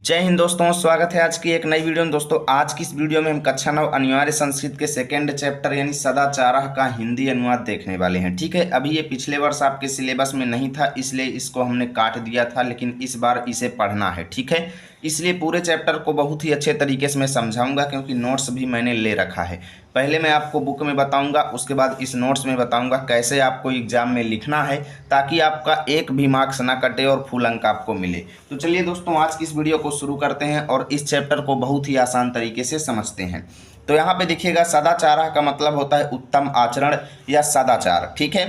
जय हिंद दोस्तों, स्वागत है आज की एक नई वीडियो में। दोस्तों आज की इस वीडियो में हम कक्षा 9 अनिवार्य संस्कृत के सेकंड चैप्टर यानी सदाचारः का हिंदी अनुवाद देखने वाले हैं। ठीक है, अभी ये पिछले वर्ष आपके सिलेबस में नहीं था इसलिए इसको हमने काट दिया था, लेकिन इस बार इसे पढ़ना है। ठीक है, इसलिए पूरे चैप्टर को बहुत ही अच्छे तरीके से मैं समझाऊंगा क्योंकि नोट्स भी मैंने ले रखा है। पहले मैं आपको बुक में बताऊंगा, उसके बाद इस नोट्स में बताऊंगा कैसे आपको एग्जाम में लिखना है ताकि आपका एक भी मार्क्स ना कटे और फुल अंक आपको मिले। तो चलिए दोस्तों आज की इस वीडियो को शुरू करते हैं और इस चैप्टर को बहुत ही आसान तरीके से समझते हैं। तो यहाँ पे देखिएगा, सदाचार का मतलब होता है उत्तम आचरण या सदाचार। ठीक है,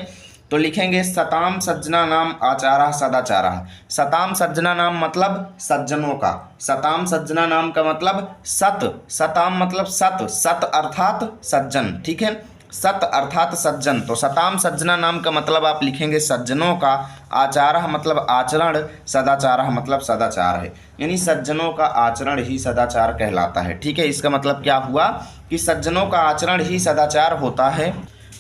तो लिखेंगे सताम सज्जना नाम आचारा सदाचारा। सताम सज्जना नाम मतलब सज्जनों का, सताम सज्जना नाम का मतलब सत, सताम मतलब सत, सत अर्थात सज्जन। ठीक है, सत अर्थात सज्जन। तो सताम सज्जना नाम का मतलब आप लिखेंगे सज्जनों का, आचारा मतलब आचरण, सदाचारा मतलब सदाचार है, यानी सज्जनों का आचरण ही सदाचार कहलाता है। ठीक है, इसका मतलब क्या हुआ कि सज्जनों का आचरण ही सदाचार होता है।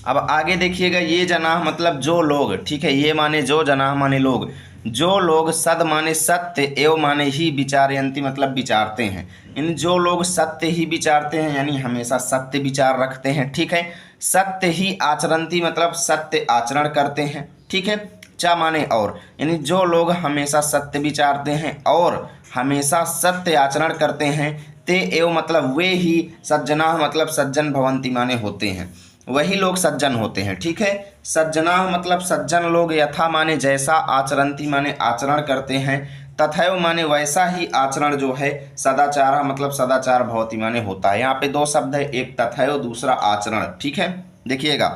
अब आगे देखिएगा, ये जनाह मतलब जो लोग। ठीक है, ये माने जो, जनाह माने लोग। जो लोग, सद माने सत्य, एव माने ही, विचारयंती मतलब विचारते हैं। इन जो लोग सत्य ही विचारते हैं यानी हमेशा सत्य विचार रखते हैं। ठीक है, सत्य ही आचरंती मतलब सत्य आचरण करते हैं। ठीक है, चा माने और, यानी जो लोग हमेशा सत्य विचारते हैं और हमेशा सत्य आचरण करते हैं, ते एव मतलब वे ही, सज्जना मतलब सज्जन भवंती माने होते हैं, वही लोग सज्जन होते हैं। ठीक है, सज्जना मतलब सज्जन लोग, यथा माने जैसा, आचरंती माने आचरण करते हैं, तथैव माने वैसा ही आचरण जो है, सदाचार मतलब सदाचार भवती माने होता है। यहाँ पे दो शब्द है, एक तथैव दूसरा आचरण। ठीक है, देखिएगा,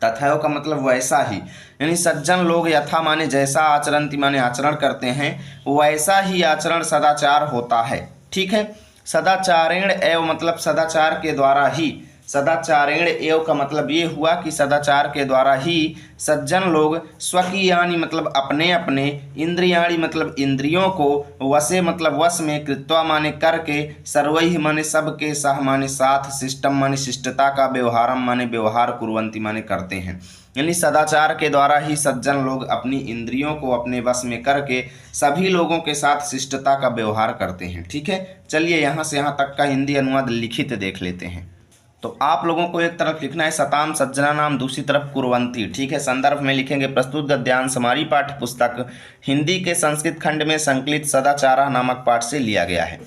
तथैव का मतलब वैसा ही, यानी सज्जन लोग यथा माने जैसा, आचरंती माने आचरण करते हैं, वैसा ही आचरण सदाचार होता है। ठीक है, सदाचारेण एव मतलब सदाचार के द्वारा ही, सदाचारेण एव का मतलब ये हुआ कि सदाचार के द्वारा ही सज्जन लोग स्वकीयानि मतलब अपने अपने, इंद्रियाणि मतलब इंद्रियों को, वसे मतलब वश में, कृत्वा माने करके, सर्वैः माने सबके, सह माने साथ, शिष्टम माने शिष्टता का, व्यवहारम माने व्यवहार, कुर्वन्ति माने करते हैं। यानी सदाचार के द्वारा ही सज्जन लोग अपनी इंद्रियों को अपने वश में करके सभी लोगों के साथ शिष्टता का व्यवहार करते हैं। ठीक है, चलिए यहाँ से यहाँ तक का हिंदी अनुवाद लिखित देख लेते हैं। तो आप लोगों को एक तरफ लिखना है सताम सज्जना नाम, दूसरी तरफ कुर्वंती। ठीक है, संदर्भ में लिखेंगे प्रस्तुत गद्यांश हमारी पाठ्य पुस्तक हिंदी के संस्कृत खंड में संकलित सदाचार नामक पाठ से लिया गया है।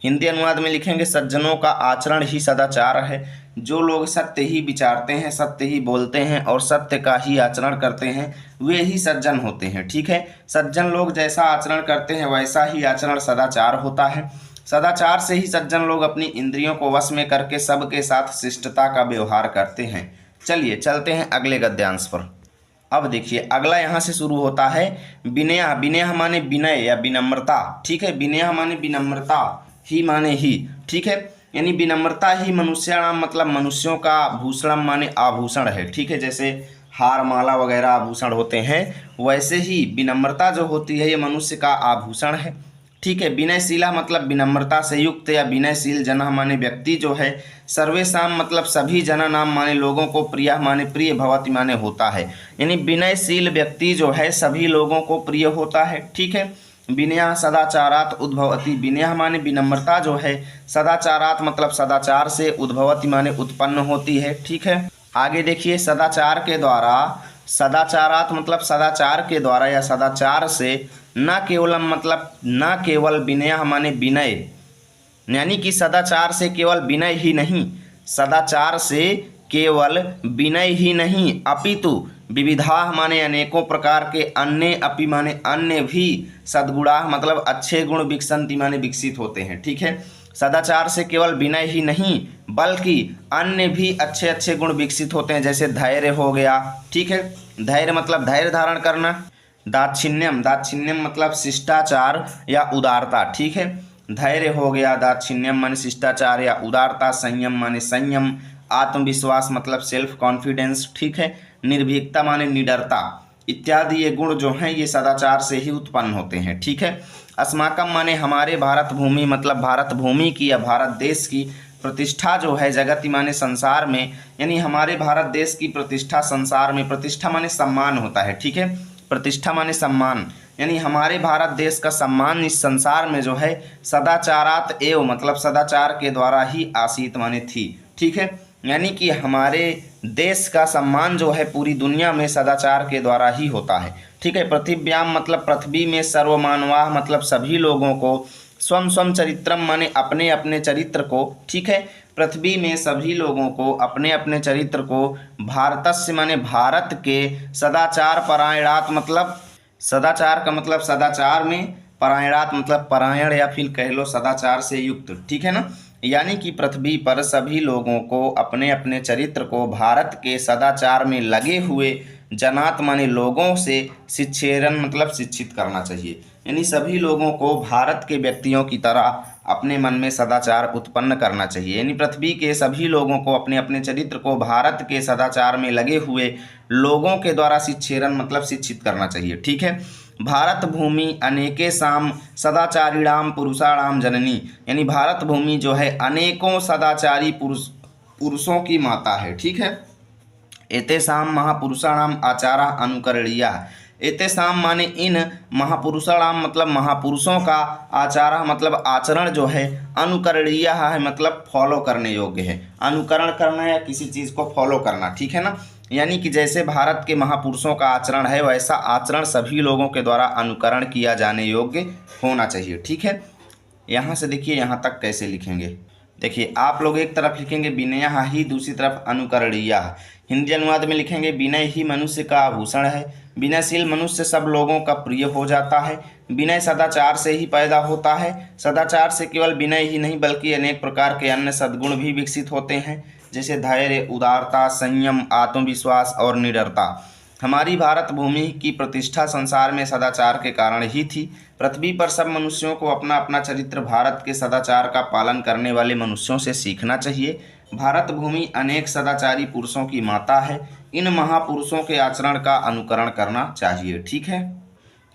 हिंदी अनुवाद में लिखेंगे सज्जनों का आचरण ही सदाचार है। जो लोग सत्य ही विचारते हैं, सत्य ही बोलते हैं और सत्य का ही आचरण करते हैं, वे ही सज्जन होते हैं। ठीक है, सज्जन लोग जैसा आचरण करते हैं वैसा ही आचरण सदाचार होता है। सदाचार से ही सज्जन लोग अपनी इंद्रियों को वश में करके सबके साथ शिष्टता का व्यवहार करते हैं। चलिए चलते हैं अगले गद्यांश पर। अब देखिए, अगला यहाँ से शुरू होता है विनय। विनय माने विनय या विनम्रता। ठीक है, विनय माने विनम्रता, ही माने ही। ठीक है, यानी विनम्रता ही मनुष्याणाम मतलब मनुष्यों का, भूषणम माने आभूषण है। ठीक है, जैसे हार माला वगैरह आभूषण होते हैं, वैसे ही विनम्रता जो होती है ये मनुष्य का आभूषण है। ठीक है, विनयशीला मतलब विनम्रता से युक्त या विनयशील जना माने व्यक्ति जो है, सर्वेशाम मतलब सभी जना नाम माने लोगों को, प्रिय माने प्रिय, भवति माने होता है, यानी विनयशील व्यक्ति जो है सभी लोगों को प्रिय होता है। ठीक है, विनय सदाचारात उद्भवती, विनय माने विनम्रता जो है, सदाचारात मतलब सदाचार से, उद्भवती माने उत्पन्न होती है। ठीक है, आगे देखिए, सदाचार के द्वारा, सदाचारात मतलब सदाचार के द्वारा या सदाचार से, न केवलम मतलब न केवल, विनय माने विनय, यानी कि सदाचार से केवल विनय ही नहीं, सदाचार से केवल विनय ही नहीं, अपितु विविधा माने अनेकों प्रकार के, अन्य अपि माने अन्य भी, सद्गुणा मतलब अच्छे गुण, विकसंति माने विकसित होते हैं। ठीक है, सदाचार से केवल विनय ही नहीं बल्कि अन्य भी अच्छे अच्छे गुण विकसित होते हैं, जैसे धैर्य हो गया। ठीक है, धैर्य मतलब धैर्य धारण करना। दाक्षिण्यम, दाक्षिण्यम मतलब शिष्टाचार या उदारता। ठीक है, धैर्य हो गया, दाक्षिण्यम माने शिष्टाचार या उदारता, संयम माने संयम, आत्मविश्वास मतलब सेल्फ कॉन्फिडेंस। ठीक है, निर्भीकता माने निडरता, इत्यादि ये गुण जो हैं ये सदाचार से ही उत्पन्न होते हैं। ठीक है, अस्माकम माने हमारे, भारत भूमि मतलब भारत भूमि की या भारत देश की, प्रतिष्ठा जो है जगति माने संसार में, यानी हमारे भारत देश की प्रतिष्ठा संसार में, प्रतिष्ठा माने सम्मान होता है। ठीक है, प्रतिष्ठा माने सम्मान, यानी हमारे भारत देश का सम्मान इस संसार में जो है सदाचारात एव मतलब सदाचार के द्वारा ही आसीत माने थी। ठीक है, यानी कि हमारे देश का सम्मान जो है पूरी दुनिया में सदाचार के द्वारा ही होता है। ठीक है, पृथिव्याम मतलब पृथ्वी में सर्वमानवाः मतलब सभी लोगों को, स्वम स्वम चरित्रम माने अपने अपने चरित्र को, ठीक है, पृथ्वी में सभी लोगों को अपने अपने चरित्र को, भारतस्य माने भारत के, सदाचार परायणात् मतलब सदाचार का मतलब सदाचार में, परायणात् मतलब परायण या फिर कह लो सदाचार से युक्त। ठीक है ना, यानी कि पृथ्वी पर सभी लोगों को अपने अपने चरित्र को भारत के सदाचार में लगे हुए जनात माने लोगों से शिक्षेरन मतलब शिक्षित करना चाहिए। यानी सभी लोगों को भारत के व्यक्तियों की तरह अपने मन में सदाचार उत्पन्न करना चाहिए। यानी पृथ्वी के सभी लोगों को अपने अपने चरित्र को भारत के सदाचार में लगे हुए लोगों के द्वारा शिक्षेरन मतलब शिक्षित करना चाहिए। ठीक है, भारत भूमि अनेके साम सदाचारीणाम पुरुषाणाम जननी, यानी भारत भूमि जो है अनेकों सदाचारी पुरुषों की माता है। ठीक है, एतेषाम महापुरुषाणाम आचारा अनुकरणीया, एतेषाम माने इन महापुरुषाणाम मतलब महापुरुषों का, आचारा मतलब आचरण जो है, अनुकरणीय है मतलब फॉलो करने योग्य है, अनुकरण करना या किसी चीज़ को फॉलो करना। ठीक है ना, यानी कि जैसे भारत के महापुरुषों का आचरण है वैसा आचरण सभी लोगों के द्वारा अनुकरण किया जाने योग्य होना चाहिए। ठीक है, यहाँ से देखिए यहाँ तक कैसे लिखेंगे। देखिए आप लोग एक तरफ लिखेंगे विनयः ही, दूसरी तरफ अनुकरणीयः। हिंदी अनुवाद में लिखेंगे विनय ही मनुष्य का आभूषण है, विनयशील मनुष्य सब लोगों का प्रिय हो जाता है। विनय सदाचार से ही पैदा होता है, सदाचार से केवल विनय ही नहीं बल्कि अनेक प्रकार के अन्य सद्गुण भी विकसित होते हैं, जैसे धैर्य, उदारता, संयम, आत्मविश्वास और निडरता। हमारी भारत भूमि की प्रतिष्ठा संसार में सदाचार के कारण ही थी। पृथ्वी पर सब मनुष्यों को अपना अपना चरित्र भारत के सदाचार का पालन करने वाले मनुष्यों से सीखना चाहिए। भारत भूमि अनेक सदाचारी पुरुषों की माता है, इन महापुरुषों के आचरण का अनुकरण करना चाहिए। ठीक है,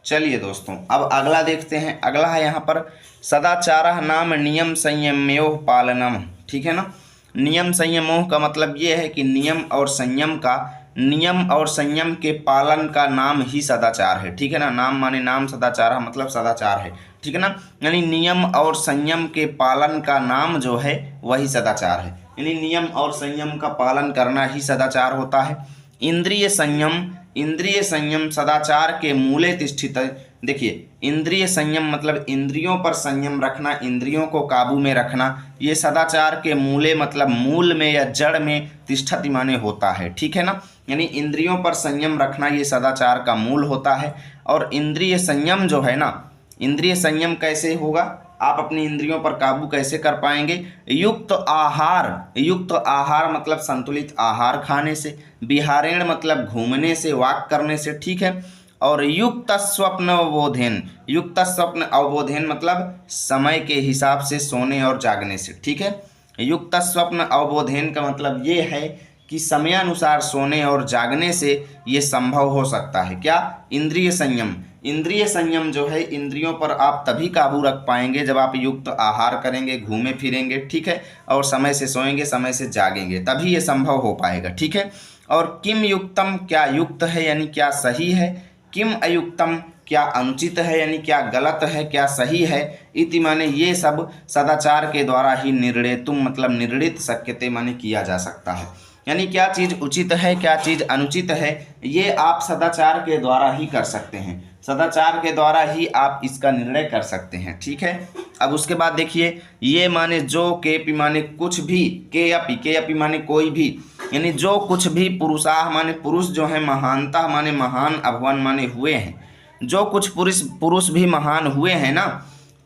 चलिए दोस्तों अब अगला देखते हैं। अगला है यहाँ पर सदाचारः नाम नियम संयम्योः पालनम। ठीक है ना, नियम संयमों का मतलब ये है कि नियम और संयम का, नियम और संयम के पालन का नाम ही सदाचार है। ठीक है ना, नाम माने नाम, सदाचार मतलब सदाचार है। ठीक है ना, यानी नियम और संयम के पालन का नाम जो है वही सदाचार है। यानी नियम और संयम का पालन करना ही सदाचार होता है। इंद्रिय संयम, इंद्रिय संयम सदाचार के मूले तिष्ठित है। देखिए इंद्रिय संयम मतलब इंद्रियों पर संयम रखना, इंद्रियों को काबू में रखना, ये सदाचार के मूले मतलब मूल में या जड़ में तिष्ठति माने होता है। ठीक है ना, यानी इंद्रियों पर संयम रखना ये सदाचार का मूल होता है। और इंद्रिय संयम जो है ना, इंद्रिय संयम कैसे होगा, आप अपनी इंद्रियों पर काबू कैसे कर पाएंगे? युक्त आहार, युक्त आहार मतलब संतुलित आहार खाने से, विहारेण मतलब घूमने से, वॉक करने से। ठीक है, और युक्त स्वप्न अवबोधन, युक्त स्वप्न अवबोधन मतलब समय के हिसाब से सोने और जागने से। ठीक है, युक्त स्वप्न अवबोधन का मतलब ये है कि समयानुसार सोने और जागने से ये संभव हो सकता है। क्या? इंद्रिय संयम। इंद्रिय संयम जो है, इंद्रियों पर आप तभी काबू रख पाएंगे जब आप युक्त आहार करेंगे, घूमे फिरेंगे। ठीक है, और समय से सोएंगे, समय से जागेंगे, तभी ये संभव हो पाएगा। ठीक है, और किम युक्तम क्या युक्त है यानी क्या सही है, किम अयुक्तम क्या अनुचित है यानी क्या गलत है, क्या सही है, इति माने ये सब सदाचार के द्वारा ही निर्णेतुम मतलब निर्णित शक्यते माने किया जा सकता है। यानी क्या चीज़ उचित है, क्या चीज़ अनुचित है, ये आप सदाचार के द्वारा ही कर सकते हैं, सदाचार के द्वारा ही आप इसका निर्णय कर सकते हैं। ठीक है, अब उसके बाद देखिए, ये माने जो, के पी माने कुछ भी, के या पी माने कोई भी, यानी जो कुछ भी, पुरुषाह माने पुरुष जो है, महानता माने महान, अभवन माने हुए हैं, जो कुछ पुरुष भी महान हुए हैं ना,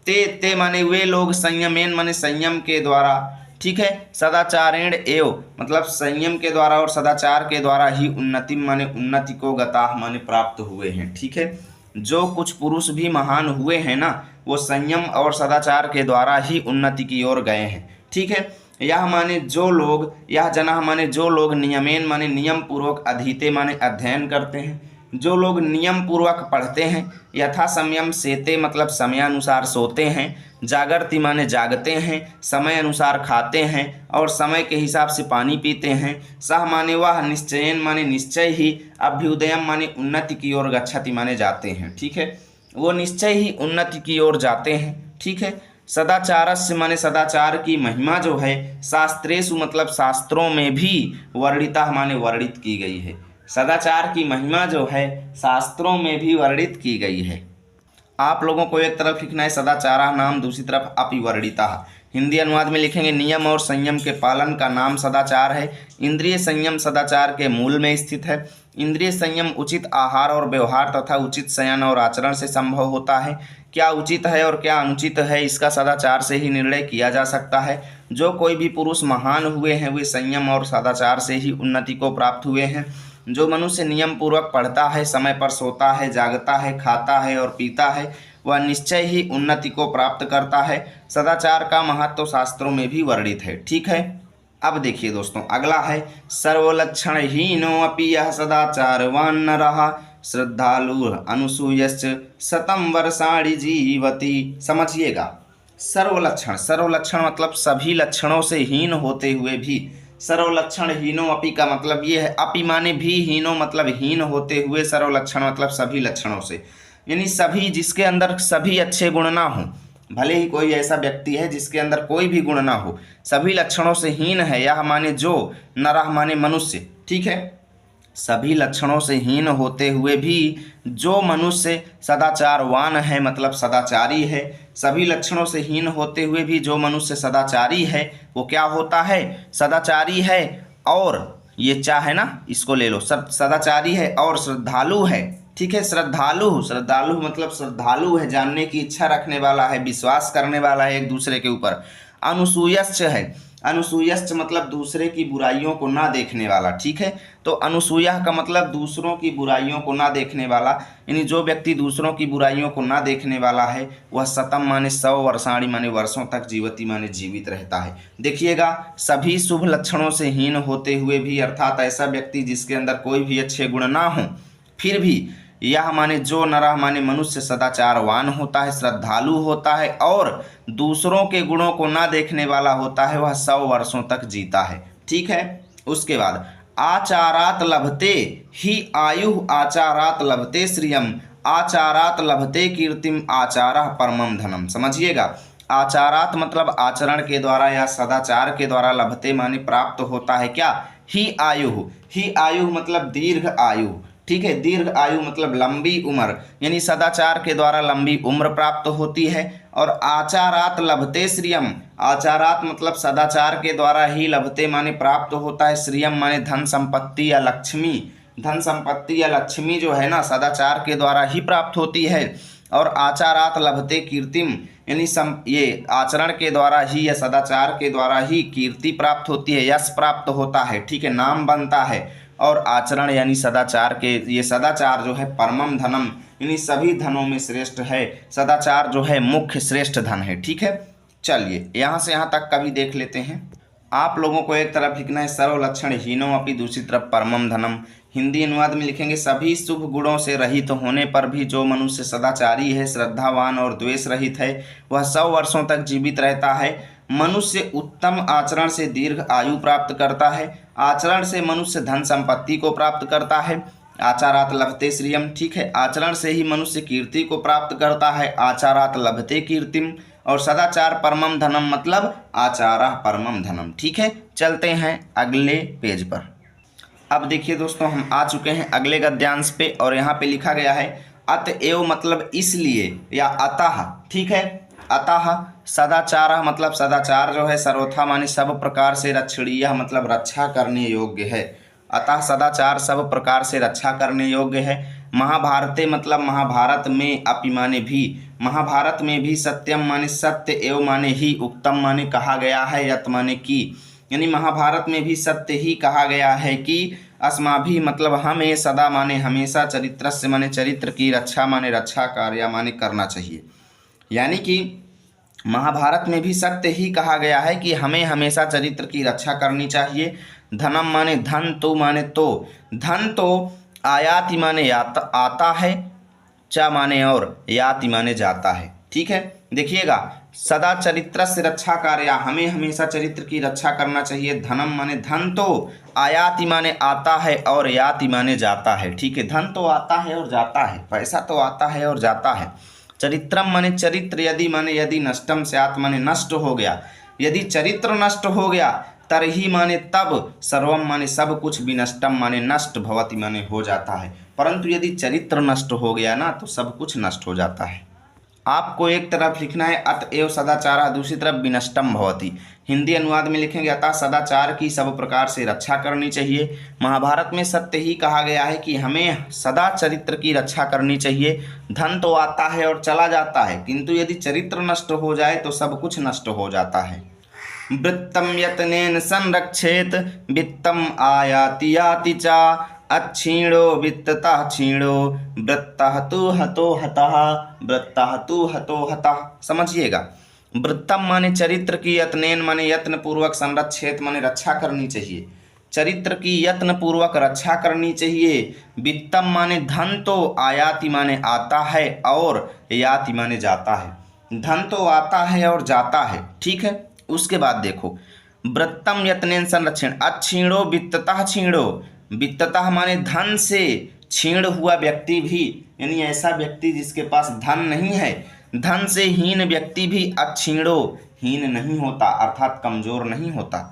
ते माने वे लोग, संयमेन माने संयम के द्वारा, ठीक है, सदाचारेण एव मतलब संयम के द्वारा और सदाचार के द्वारा ही उन्नति माने उन्नति को गताह माने प्राप्त हुए हैं। ठीक है, जो कुछ पुरुष भी महान हुए हैं ना, वो संयम और सदाचार के द्वारा ही उन्नति की ओर गए हैं। ठीक है, यह माने जो लोग, यह जना माने जो लोग, नियमेन माने नियम पूर्वक, अधीते माने अध्ययन करते हैं, जो लोग नियम पूर्वक पढ़ते हैं, यथा संयम सेते मतलब समयानुसार सोते हैं, जागृति माने जागते हैं, समय अनुसार खाते हैं और समय के हिसाब से पानी पीते हैं, सह माने वह, निश्चयन माने निश्चय ही, अभ्युदयम माने उन्नति की ओर गच्छति माने जाते हैं। ठीक है, वो निश्चय ही उन्नति की ओर जाते हैं। ठीक है। सदाचारस्य माने सदाचार की महिमा जो है शास्त्रेषु मतलब शास्त्रों में भी वर्णिता माने वर्णित की गई है। सदाचार की महिमा जो है शास्त्रों में भी वर्णित की गई है। आप लोगों को एक तरफ लिखना है सदाचारा नाम, दूसरी तरफ अपिवर्णिता। हिंदी अनुवाद में लिखेंगे नियम और संयम के पालन का नाम सदाचार है। इंद्रिय संयम सदाचार के मूल में स्थित है। इंद्रिय संयम उचित आहार और व्यवहार तथा उचित शयन और आचरण से संभव होता है। क्या उचित है और क्या अनुचित है इसका सदाचार से ही निर्णय किया जा सकता है। जो कोई भी पुरुष महान हुए हैं वे संयम और सदाचार से ही उन्नति को प्राप्त हुए हैं। जो मनुष्य नियम पूर्वक पढ़ता है, समय पर सोता है, जागता है, खाता है और पीता है, वह निश्चय ही उन्नति को प्राप्त करता है। सदाचार का महत्व शास्त्रों में भी वर्णित है। ठीक है। अब देखिए दोस्तों, अगला है सर्वलक्षणहीनो अपि यः सदाचारवान् नरः श्रद्धालु अनुसूयश्च शतं वर्षाणि जीवति। समझिएगा, सर्वलक्षण, सर्वलक्षण मतलब सभी लक्षणों से हीन होते हुए भी। सर्वलक्षण हीनो अपि का मतलब ये है, अपि माने भी, हीनो मतलब हीन होते हुए, सर्वलक्षण मतलब सभी लक्षणों से, यानी सभी, जिसके अंदर सभी अच्छे गुण ना हो। भले ही कोई ऐसा व्यक्ति है जिसके अंदर कोई भी गुण ना हो, सभी लक्षणों से हीन है, यह माने जो, नरः माने मनुष्य। ठीक है। सभी लक्षणों से हीन होते हुए भी जो मनुष्य सदाचारवान है मतलब सदाचारी है, सभी लक्षणों से हीन होते हुए भी जो मनुष्य सदाचारी है वो क्या होता है, सदाचारी है। और ये चाहे ना, इसको ले लो, सदाचारी है और श्रद्धालु है। ठीक है। श्रद्धालु, श्रद्धालु मतलब श्रद्धालु है, जानने की इच्छा रखने वाला है, विश्वास करने वाला है एक दूसरे के ऊपर। अनुसूयश्च है, अनुसूयश्च मतलब दूसरे की बुराइयों को ना देखने वाला। ठीक है। तो अनुसूया का मतलब दूसरों की बुराइयों को ना देखने वाला, यानी जो व्यक्ति दूसरों की बुराइयों को ना देखने वाला है वह शतम माने 100 वर्षाणी माने वर्षों तक, जीवती माने जीवित रहता है। देखिएगा, सभी शुभ लक्षणों से हीन होते हुए भी, अर्थात ऐसा व्यक्ति जिसके अंदर कोई भी अच्छे गुण ना हो, फिर भी यह माने जो, नरः माने मनुष्य सदाचारवान होता है, श्रद्धालु होता है और दूसरों के गुणों को ना देखने वाला होता है, वह 100 वर्षों तक जीता है। ठीक है। उसके बाद आचारात लभते ही आयु, आचारात लभते श्रियम, आचारात लभते कीर्तिम, आचारः परमम धनम। समझिएगा, आचारात मतलब आचरण के द्वारा या सदाचार के द्वारा, लभते माने प्राप्त होता है क्या, ही आयु, ही आयु मतलब दीर्घ आयु। ठीक है। दीर्घ आयु मतलब लंबी उम्र, यानी सदाचार के द्वारा लंबी उम्र प्राप्त होती है। और आचारात लभते श्रियम, आचारात मतलब सदाचार के द्वारा ही, लभते माने प्राप्त होता है, श्रियम माने धन संपत्ति या लक्ष्मी। धन संपत्ति या लक्ष्मी जो है ना सदाचार के द्वारा ही प्राप्त होती है। और आचारात लभते कीर्तिम, यानी ये आचरण के द्वारा ही या सदाचार के द्वारा ही कीर्ति प्राप्त होती है, यश प्राप्त होता है। ठीक है। नाम बनता है। और आचरण यानी सदाचार के, ये सदाचार जो है परमम धनम, यानी सभी धनों में श्रेष्ठ है। सदाचार जो है मुख्य श्रेष्ठ धन है। ठीक है। चलिए यहाँ से यहाँ तक का भी देख लेते हैं। आप लोगों को एक तरफ लिखना है सर्वलक्षण हीनो अपि, दूसरी तरफ परमम धनम। हिंदी अनुवाद में लिखेंगे सभी शुभ गुणों से रहित होने पर भी जो मनुष्य सदाचारी है, श्रद्धावान और द्वेष रहित है, वह 100 वर्षों तक जीवित रहता है। मनुष्य उत्तम आचरण से दीर्घ आयु प्राप्त करता है। आचरण से मनुष्य धन संपत्ति को प्राप्त करता है। आचारात लभते श्रियम। ठीक है। आचरण से ही मनुष्य कीर्ति को प्राप्त करता है। आचारात लभते कीर्तिम। और सदाचार परमम धनम मतलब आचारः परमम धनम। ठीक है। चलते हैं अगले पेज पर। अब देखिए दोस्तों, हम आ चुके हैं अगले गद्यांश पे और यहाँ पे लिखा गया है अतएव मतलब इसलिए या अतः। ठीक है। अतः सदाचार मतलब सदाचार जो है सर्वथा माने सब प्रकार से रक्षणीय मतलब रक्षा करने योग्य है। अतः सदाचार सब प्रकार से रक्षा करने योग्य है। महाभारते मतलब महाभारत में, अपि माने भी, महाभारत में भी, सत्यम माने सत्य, एवं माने ही, उत्तम माने कहा गया है, यत माने की, यानी महाभारत में भी सत्य ही कहा गया है कि अस्माभि मतलब हमें, सदा माने हमेशा, चरित्रस्य माने चरित्र की, रक्षा माने रक्षा कार्य माने करना चाहिए। यानी कि महाभारत में भी सत्य ही कहा गया है कि हमें हमेशा चरित्र की रक्षा करनी चाहिए। धनम माने धन, तो माने तो, धन तो आयाति माने आता है, चा माने और, याति माने जाता है। ठीक है। देखिएगा, सदा चरित्रस्य रक्षा कार्या, हमें हमेशा चरित्र की रक्षा करना चाहिए। धनम माने धन तो आयाति माने आता है और याति माने जाता है, ठीक है। धन तो आता है और जाता है, पैसा तो आता है और जाता है। चरित्रम माने चरित्र, यदि माने यदि, नष्टम स्यात् माने नष्ट हो गया, यदि चरित्र नष्ट हो गया, तरही माने तब, सर्वम माने सब कुछ, विनष्टम माने नष्ट, भवति माने हो जाता है। परंतु यदि चरित्र नष्ट हो गया ना तो सब कुछ नष्ट हो जाता है। आपको एक तरफ लिखना है अतएव सदाचारः, दूसरी तरफ विनष्टम भवति। हिंदी अनुवाद में लिखेंगे अतः सदाचार की सब प्रकार से रक्षा करनी चाहिए। महाभारत में सत्य ही कहा गया है कि हमें सदा चरित्र की रक्षा करनी चाहिए। धन तो आता है और चला जाता है, किंतु यदि चरित्र नष्ट हो जाए तो सब कुछ नष्ट हो जाता है। वृत्तम यत्नेन संरक्षेत वित्तम आयाति याति चा, अच्छीणो वित्ततः क्षीणो वृत्तः तु हतो हतः, वृत्तः तु हतो हतः। समझिएगा, वृत्तम माने चरित्र की, यत्नेन माने यत्न पूर्वक, संरक्षेत माने रक्षा करनी चाहिए, चरित्र की यत्न पूर्वक रक्षा करनी चाहिए। वित्तम माने धन तो आयाति माने आता है और याति माने जाता है। धन तो आता है और जाता है, ठीक है। उसके बाद देखो, वृत्तम यत्नेन संरक्षण, अच्छीणो वित्ततः क्षीणो, वित्ततः माने धन से, क्षीण हुआ व्यक्ति भी, यानी ऐसा व्यक्ति जिसके पास धन नहीं है, धन से हीन व्यक्ति भी अच्छीणो, हीन नहीं होता, अर्थात कमजोर नहीं होता।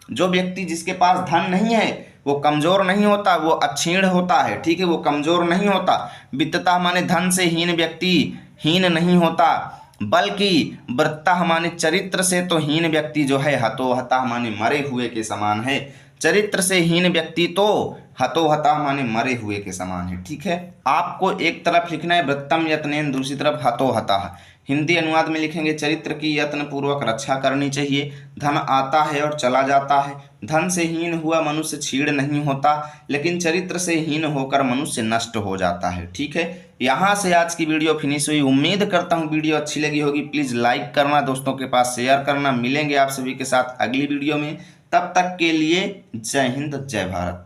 जो व्यक्ति जिसके पास धन नहीं है वो कमजोर नहीं होता, वो अच्छीण होता है, ठीक है, वो कमजोर नहीं होता। वित्ततः माने धन से हीन व्यक्ति हीन नहीं होता, बल्कि वृत्तः माने चरित्र से तो हीन व्यक्ति जो है हतो हतः माने मरे हुए के समान है। चरित्र से हीन व्यक्ति तो हतो हतः माने मरे हुए के समान है, ठीक है। आपको एक तरफ लिखना है वृत्तम यत्नेन, दूसरी तरफ हतो हतः। हिंदी अनुवाद में लिखेंगे चरित्र की यत्न पूर्वक रक्षा करनी चाहिए। धन आता है और चला जाता है, धन से हीन हुआ मनुष्य क्षीण नहीं होता, लेकिन चरित्र से हीन होकर मनुष्य नष्ट हो जाता है, ठीक है। यहाँ से आज की वीडियो फिनिश हुई। उम्मीद करता हूँ वीडियो अच्छी लगी होगी। प्लीज़ लाइक करना, दोस्तों के पास शेयर करना। मिलेंगे आप सभी के साथ अगली वीडियो में, तब तक के लिए जय हिंद जय भारत।